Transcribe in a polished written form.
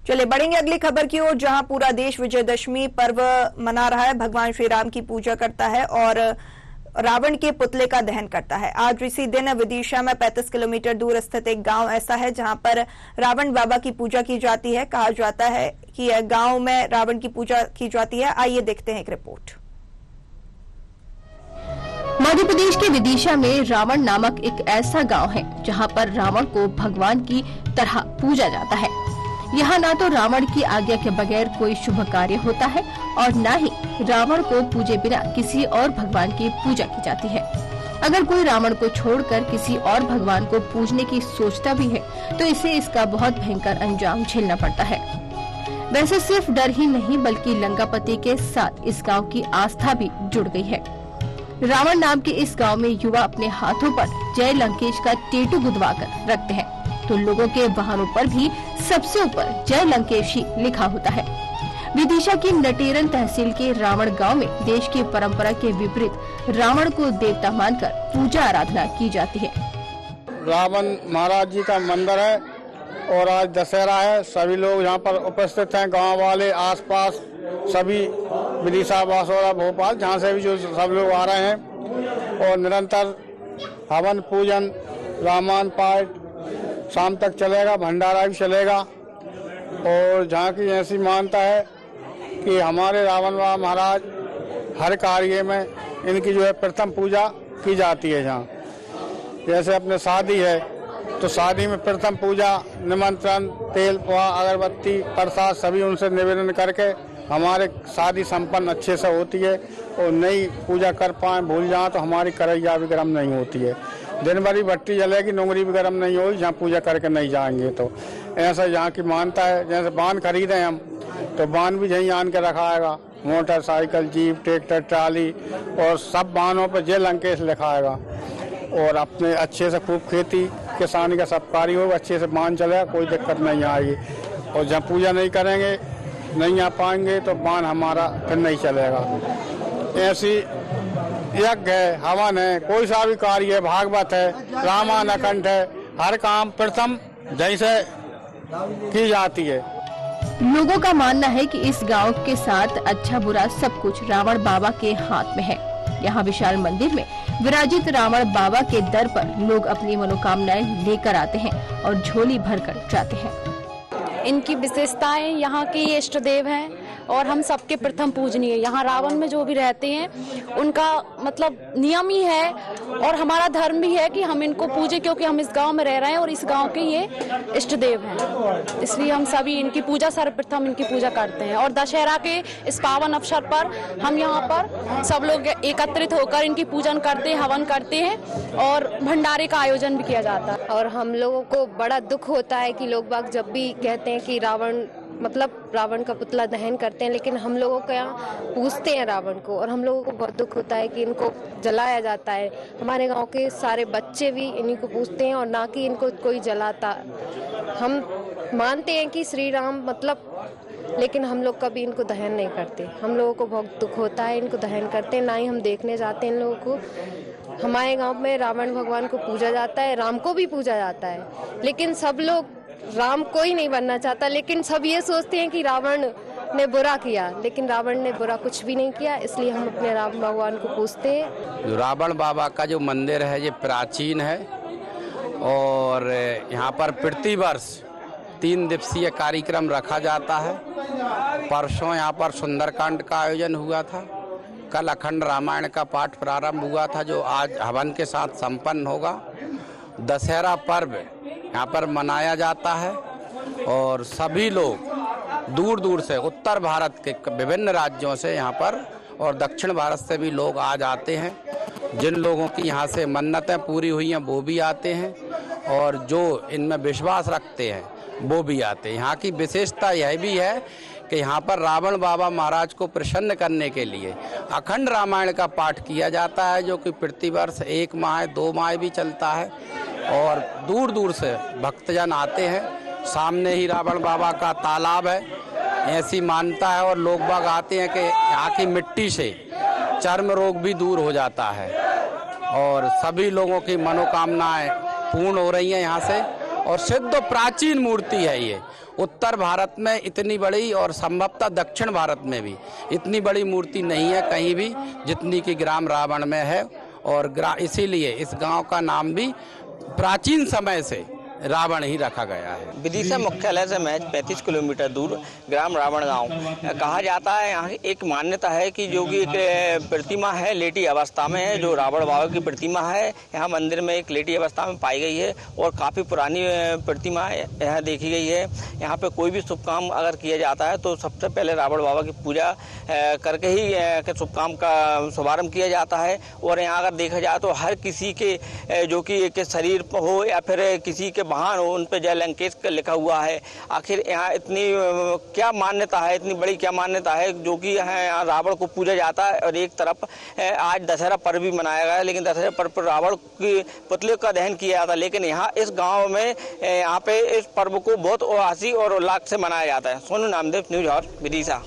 चलिए बढ़ेंगे अगली खबर की ओर, जहां पूरा देश विजयदशमी पर्व मना रहा है, भगवान श्री राम की पूजा करता है और रावण के पुतले का दहन करता है। आज इसी दिन विदिशा में 35 किलोमीटर दूर स्थित एक गांव ऐसा है जहां पर रावण बाबा की पूजा की जाती है। कहा जाता है कि यह गांव में रावण की पूजा की जाती है। आइए देखते हैं एक रिपोर्ट। मध्य प्रदेश के विदिशा में रावण नामक एक ऐसा गांव है जहां पर रावण को भगवान की तरह पूजा जाता है। यहाँ न तो रावण की आज्ञा के बगैर कोई शुभ कार्य होता है और न ही रावण को पूजे बिना किसी और भगवान की पूजा की जाती है। अगर कोई रावण को छोड़कर किसी और भगवान को पूजने की सोचता भी है तो इसे इसका बहुत भयंकर अंजाम झेलना पड़ता है। वैसे सिर्फ डर ही नहीं बल्कि लंकापति के साथ इस गाँव की आस्था भी जुड़ गयी है। रावण नाम के इस गांव में युवा अपने हाथों पर जय लंकेश का टेटू गुदवा कर रखते हैं तो लोगों के वाहनों पर भी सबसे ऊपर जय लंकेश ही लिखा होता है। विदिशा की नटेरन तहसील के रावण गांव में देश की परंपरा के विपरीत रावण को देवता मानकर पूजा आराधना की जाती है। रावण महाराज जी का मंदिर है और आज दशहरा है। सभी लोग यहाँ पर उपस्थित हैं, गांव वाले, आसपास सभी विदिशा, बांसवाड़ा, भोपाल, जहाँ से भी जो सब लोग आ रहे हैं और निरंतर हवन पूजन, रामायण पाठ शाम तक चलेगा, भंडारा भी चलेगा। और जहाँ की ऐसी मान्यता है कि हमारे रावण बाबा महाराज हर कार्य में इनकी जो है प्रथम पूजा की जाती है। जहाँ जैसे अपने शादी है तो शादी में प्रथम पूजा, निमंत्रण, तेल पोहा, अगरबत्ती, प्रसाद सभी उनसे निवेदन करके हमारे शादी संपन्न अच्छे से होती है। और नई पूजा कर पाए, भूल जाए तो हमारी करैया भी गर्म नहीं होती है। दिन भर ही भट्टी जलेगी, नौकरी भी गर्म नहीं होगी जहाँ पूजा करके नहीं जाएंगे तो। ऐसा यहाँ की मानता है। जैसे वाहन खरीदें हम तो वाहन भी यहीं आन के रखाएगा, मोटरसाइकिल, जीप, ट्रैक्टर, ट्राली और सब वाहनों पर जय लंकेश लिखाएगा। और अपने अच्छे से खूब खेती किसानी का सब कार्य होगा, अच्छे से वाहन चलेगा, कोई दिक्कत नहीं आएगी। और जहाँ पूजा नहीं करेंगे, नहीं आ पाएंगे तो वाहन हमारा फिर नहीं चलेगा। ऐसी यज्ञ है, हवन है, कोई सा भी कार्य है, भागवत है, रामायण अखंड है, हर काम प्रथम जैसे की जाती है। लोगों का मानना है कि इस गांव के साथ अच्छा बुरा सब कुछ रावण बाबा के हाथ में है। यहाँ विशाल मंदिर में विराजित रावण बाबा के दर पर लोग अपनी मनोकामनाएं लेकर आते हैं और झोली भरकर जाते हैं। इनकी विशेषताएं, यहाँ के ये इष्ट देव हैं और हम सबके प्रथम पूजनीय। यहाँ रावण में जो भी रहते हैं उनका मतलब नियम ही है और हमारा धर्म भी है कि हम इनको पूजे, क्योंकि हम इस गांव में रह रहे हैं और इस गांव के ये इष्ट देव हैं। इसलिए हम सभी इनकी पूजा, सर्वप्रथम इनकी पूजा करते हैं। और दशहरा के इस पावन अवसर पर हम यहाँ पर सब लोग एकत्रित होकर इनकी पूजन करते हैं, हवन करते हैं और भंडारे का आयोजन भी किया जाता है। और हम लोगों को बड़ा दुख होता है कि लोग बाग जब भी कहते हैं कि रावण का पुतला दहन करते हैं, लेकिन हम लोगों को यहाँ पूजते हैं रावण को और हम लोगों को बहुत दुख होता है कि इनको जलाया जाता है। हमारे गांव के सारे बच्चे भी इन्हीं को पूजते हैं और ना कि इनको कोई जलाता। हम मानते हैं कि श्री राम लेकिन हम लोग कभी इनको दहन नहीं करते। हम लोगों को बहुत दुख होता है इनको दहन करते हैं, ना ही हम देखने जाते हैं इन लोगों को। हमारे गाँव में रावण भगवान को पूजा जाता है, राम को भी पूजा जाता है, लेकिन सब लोग राम कोई नहीं बनना चाहता, लेकिन सब ये सोचते हैं कि रावण ने बुरा किया, लेकिन रावण ने बुरा कुछ भी नहीं किया। इसलिए हम अपने राम भगवान को पूजते हैं। रावण बाबा का जो मंदिर है ये प्राचीन है और यहाँ पर प्रतिवर्ष 3 दिवसीय कार्यक्रम रखा जाता है। परसों यहाँ पर सुंदरकांड का आयोजन हुआ था, कल अखंड रामायण का पाठ प्रारंभ हुआ था जो आज हवन के साथ संपन्न होगा। दशहरा पर्व यहाँ पर मनाया जाता है और सभी लोग दूर दूर से, उत्तर भारत के विभिन्न राज्यों से यहाँ पर और दक्षिण भारत से भी लोग आ जाते हैं। जिन लोगों की यहाँ से मन्नतें पूरी हुई हैं वो भी आते हैं और जो इनमें विश्वास रखते हैं वो भी आते हैं। यहाँ की विशेषता यह भी है कि यहाँ पर रावण बाबा महाराज को प्रसन्न करने के लिए अखंड रामायण का पाठ किया जाता है, जो कि प्रतिवर्ष 1 माह 2 माह भी चलता है और दूर दूर से भक्तजन आते हैं। सामने ही रावण बाबा का तालाब है, ऐसी मान्यता है और लोग बाग आते हैं कि यहाँ की मिट्टी से चर्म रोग भी दूर हो जाता है और सभी लोगों की मनोकामनाएं पूर्ण हो रही हैं यहाँ से। और सिद्ध प्राचीन मूर्ति है ये। उत्तर भारत में इतनी बड़ी और संभवतः दक्षिण भारत में भी इतनी बड़ी मूर्ति नहीं है कहीं भी जितनी कि ग्राम रावण में है। और इसीलिए इस गांव का नाम भी प्राचीन समय से रावण ही रखा गया है। विदिशा मुख्यालय से महज 35 किलोमीटर दूर ग्राम रावण गांव कहा जाता है। यहाँ एक मान्यता है कि जो कि एक प्रतिमा है लेटी अवस्था में है, जो रावण बाबा की प्रतिमा है यहाँ मंदिर में एक लेटी अवस्था में पाई गई है और काफ़ी पुरानी प्रतिमा यहाँ देखी गई है। यहाँ पे कोई भी शुभ काम अगर किया जाता है तो सबसे पहले रावण बाबा की पूजा करके ही शुभ काम का शुभारम्भ किया जाता है। और यहाँ अगर देखा जाए तो हर किसी के जो कि शरीर हो या फिर किसी के वाहन हो उन पे जय लंकेश लिखा हुआ है। आखिर यहाँ इतनी क्या मान्यता है, इतनी बड़ी क्या मान्यता है जो कि यहाँ रावण को पूजा जाता है। और एक तरफ आज दशहरा पर्व भी मनाया गया है, लेकिन दशहरा पर्व पर रावण की पुतले का दहन किया जाता है। लेकिन यहाँ इस गांव में यहाँ पे इस पर्व को बहुत हंसी और उल्लास से मनाया जाता है। Sonu Namdev, news house, Vidisha.